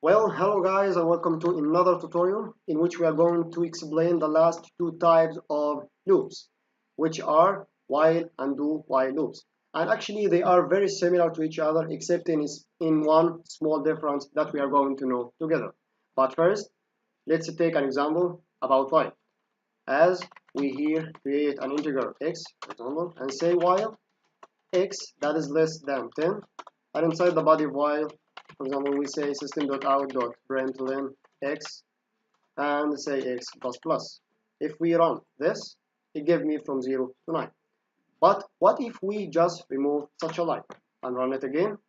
Well, hello guys and welcome to another tutorial in which we are going to explain the last two types of loops, which are while and do while loops. And actually they are very similar to each other except in one small difference that we are going to know together. But first, let's take an example about while. As we here create an integer x, for example, and say while x that is less than 10, and inside the body of while, for example, we say system.out.println x and say x plus plus. If we run this, it gives me from 0 to 9. But what if we just remove such a line and run it again?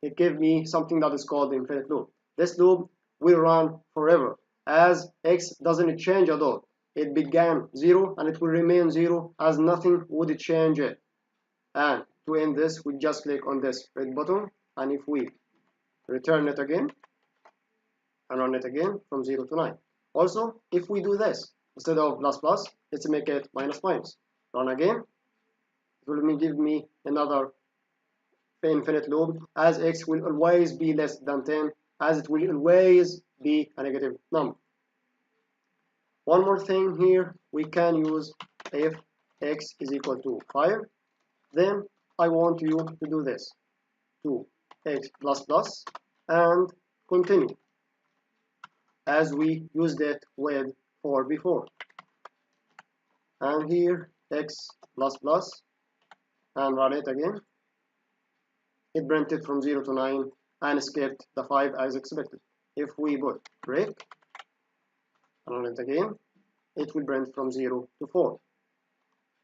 It gives me something that is called the infinite loop. This loop will run forever as x doesn't change at all. It began 0 and it will remain 0 as nothing would change it. And to end this, we just click on this red button, and if we return it again and run it again from 0 to 9. Also, if we do this, instead of plus plus, let's make it minus minus. Run again, it will give me another infinite loop, as x will always be less than 10, as it will always be a negative number. One more thing here, we can use if x is equal to 5, then I want you to do this, to x plus plus, and continue as we used it with 4 before. And here x plus plus, and run it again. It printed from 0 to 9 and skipped the 5 as expected. If we put break and run it again, it will print from 0 to 4.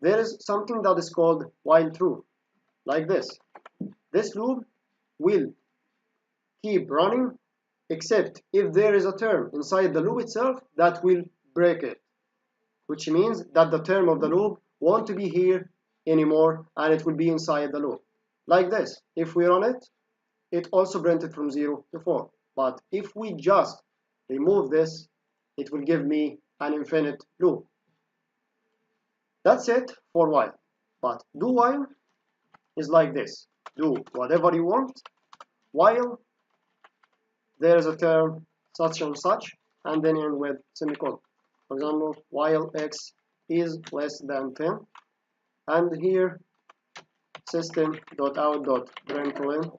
There is something that is called while true, like this. This loop will keep running except if there is a term inside the loop itself that will break it, which means that the term of the loop won't be here anymore and it will be inside the loop. Like this, if we run it, it also printed from 0 to 4. But if we just remove this, it will give me an infinite loop. That's it for while. But do while is like this. Do whatever you want while there is a term such and such, and then end with semicolon. For example, while x is less than 10, and here system.out.println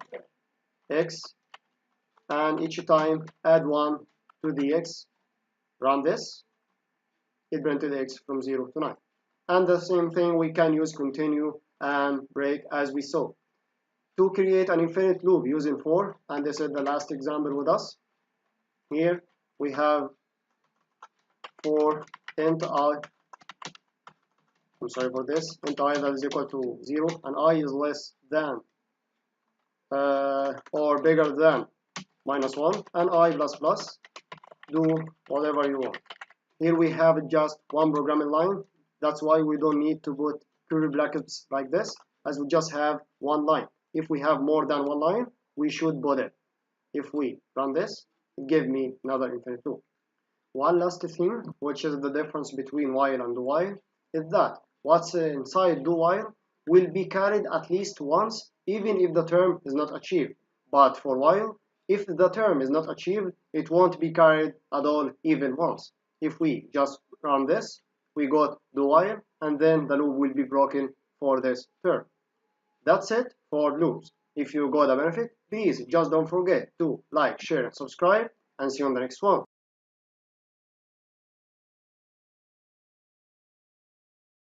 x, and each time add 1 to the x, run this, it printed x from 0 to 9. And the same thing we can use continue and break as we saw. To create an infinite loop using for, and this is the last example with us. Here we have for int I, I'm sorry for this, int I that is equal to 0 and I is less than or bigger than minus 1, and I plus plus, do whatever you want. Here we have just one programming line. That's why we don't need to put curly brackets like this, as we just have one line. If we have more than one line, we should put it. If we run this, it gives me another infinite loop. One last thing, which is the difference between while and do while, is that what's inside do while will be carried at least once, even if the term is not achieved. But for while, if the term is not achieved, it won't be carried at all even once. If we just run this, we got do while, and then the loop will be broken for this term. That's it for loops. If you got a benefit, please just don't forget to like, share, and subscribe, and see you on the next one.